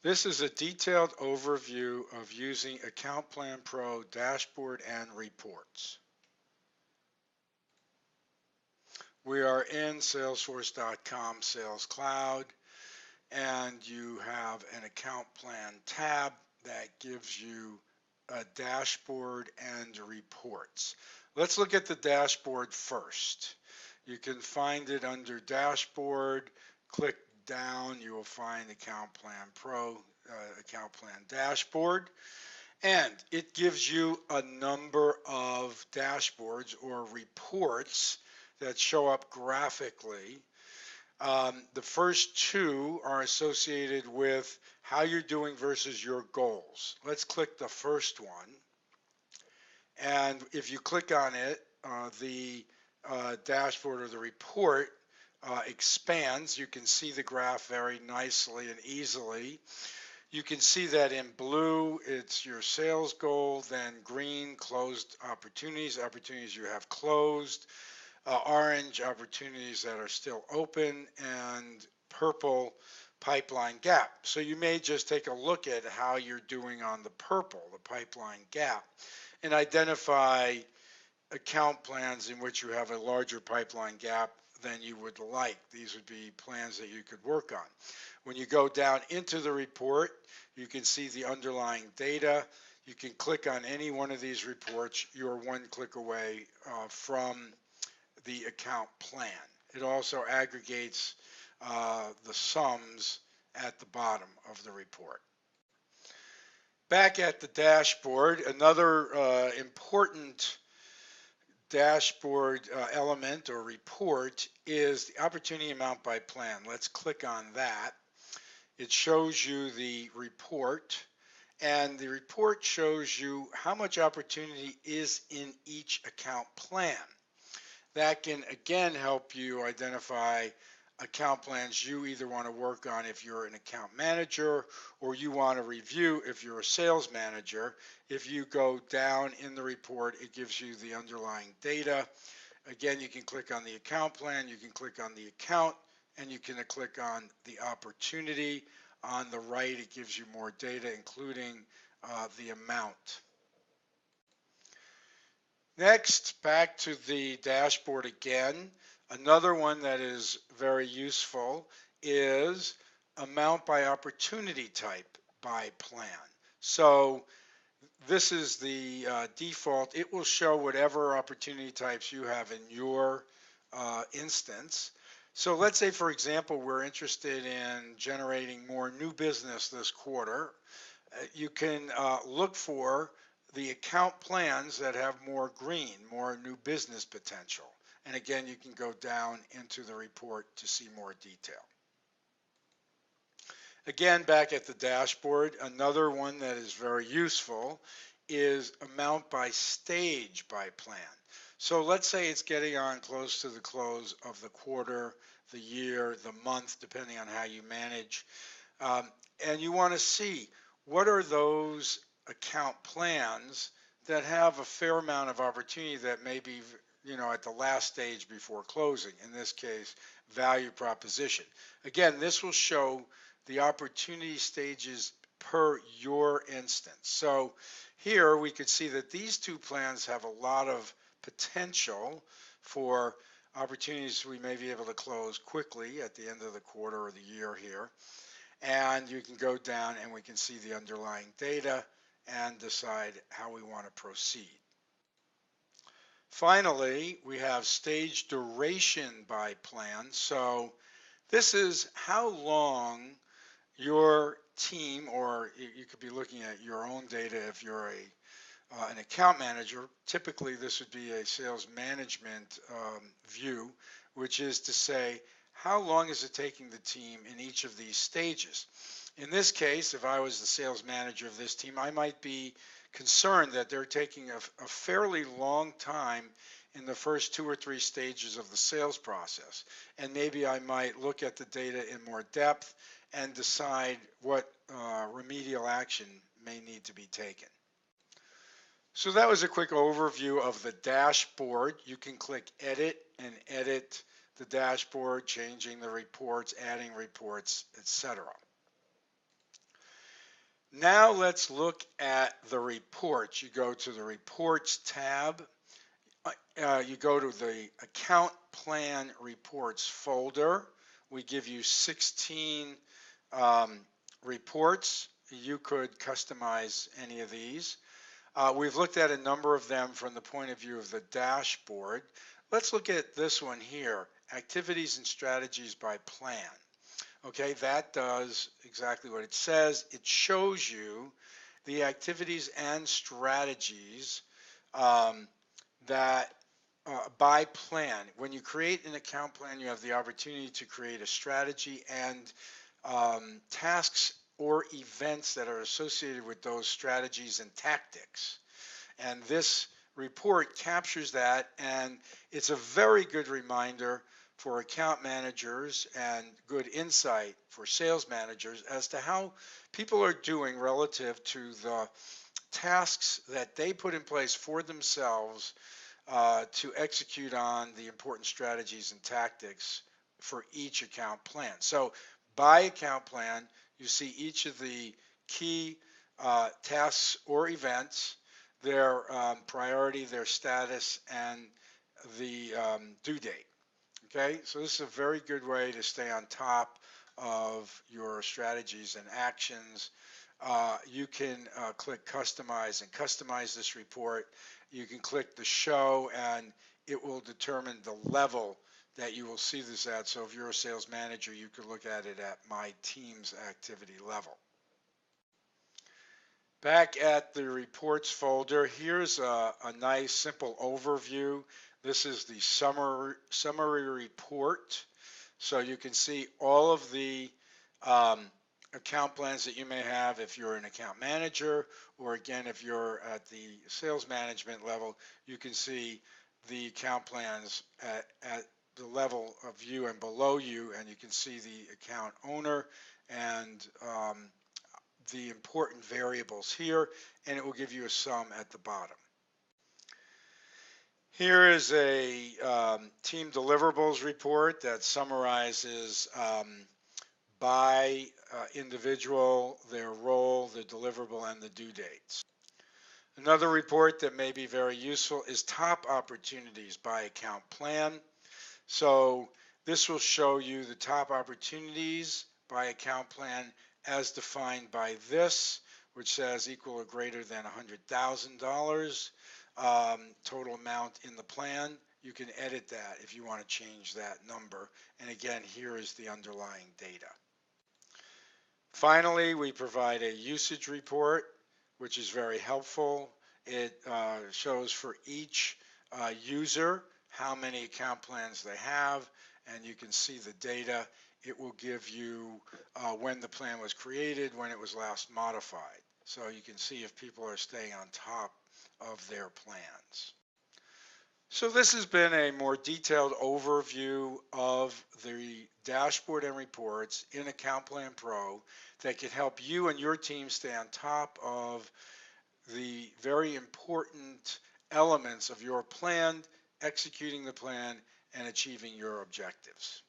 This is a detailed overview of using Account Plan Pro dashboard and reports. We are in Salesforce.com Sales Cloud, and you have an Account Plan tab that gives you a dashboard and reports. Let's look at the dashboard first. You can find it under Dashboard. Click down, you will find Account Plan Pro, Account Plan Dashboard. And it gives you a number of dashboards or reports that show up graphically. The first two are associated with how you're doing versus your goals. Let's click the first one. And if you click on it, the dashboard or the report expands. You can see the graph very nicely and easily. You can see that in blue, it's your sales goal, then green, closed opportunities, opportunities you have closed, orange, opportunities that are still open, and purple, pipeline gap. So you may just take a look at how you're doing on the purple, the pipeline gap, and identify account plans in which you have a larger pipeline gap than you would like. These would be plans that you could work on. When you go down into the report, you can see the underlying data. You can click on any one of these reports. You're one click away from the account plan. It also aggregates the sums at the bottom of the report. Back at the dashboard, another important dashboard element or report is the opportunity amount by plan. Let's click on that. It shows you the report, and the report shows you how much opportunity is in each account plan. That can again help you identify account plans you either want to work on if you're an account manager or you want to review if you're a sales manager. If you go down in the report, it gives you the underlying data. Again, you can click on the account plan, you can click on the account, and you can click on the opportunity. On the right, it gives you more data, including the amount. Next, back to the dashboard again. Another one that is very useful is amount by opportunity type by plan. So this is the default. It will show whatever opportunity types you have in your instance. So let's say, for example, we're interested in generating more new business this quarter. You can look for the account plans that have more green, more new business potential. And again, you can go down into the report to see more detail. Again, back at the dashboard, another one that is very useful is amount by stage by plan. So let's say it's getting on close to the close of the quarter, the year, the month, depending on how you manage. And you want to see what are those account plans that have a fair amount of opportunity that may be, at the last stage before closing. In this case, value proposition. Again, this will show the opportunity stages per your instance. So here we could see that these two plans have a lot of potential for opportunities we may be able to close quickly at the end of the quarter or the year here. And you can go down and we can see the underlying data and decide how we want to proceed. Finally, we have stage duration by plan. So this is how long your team, or you could be looking at your own data if you're an account manager. Typically, this would be a sales management view, which is to say, how long is it taking the team in each of these stages? In this case, if I was the sales manager of this team, I might be concerned that they're taking a fairly long time in the first 2 or 3 stages of the sales process. And maybe I might look at the data in more depth and decide what remedial action may need to be taken. So that was a quick overview of the dashboard. You can click edit and edit the dashboard, changing the reports, adding reports, etc. Now let's look at the reports. You go to the reports tab. You go to the account plan reports folder. We give you 16 reports. You could customize any of these. We've looked at a number of them from the point of view of the dashboard. Let's look at this one here, activities and strategies by plan. Okay, that does exactly what it says. It shows you the activities and strategies that by plan. When you create an account plan, you have the opportunity to create a strategy and tasks or events that are associated with those strategies and tactics. And this report captures that, and it's a very good reminder for account managers and good insight for sales managers as to how people are doing relative to the tasks that they put in place for themselves to execute on the important strategies and tactics for each account plan. So by account plan, you see each of the key tasks or events, their priority, their status, and the due date. Okay, so this is a very good way to stay on top of your strategies and actions. You can click customize and customize this report. You can click the show and it will determine the level that you will see this at. So if you're a sales manager, you could look at it at my team's activity level. Back at the reports folder, here's a nice simple overview. This is the summary report. So you can see all of the account plans that you may have if you're an account manager, or again, if you're at the sales management level, you can see the account plans at the level of you and below you, and you can see the account owner and the important variables here, and it will give you a sum at the bottom. Here is a team deliverables report that summarizes by individual, their role, the deliverable, and the due dates. Another report that may be very useful is top opportunities by account plan. So this will show you the top opportunities by account plan as defined by this, which says equal or greater than $100,000 total amount in the plan. You can edit that if you want to change that number. And again, here is the underlying data. Finally, we provide a usage report, which is very helpful. It shows for each user how many account plans they have, and you can see the data. It will give you when the plan was created, when it was last modified. So you can see if people are staying on top of their plans. So this has been a more detailed overview of the dashboard and reports in Account Plan Pro that can help you and your team stay on top of the very important elements of your plan, executing the plan, and achieving your objectives.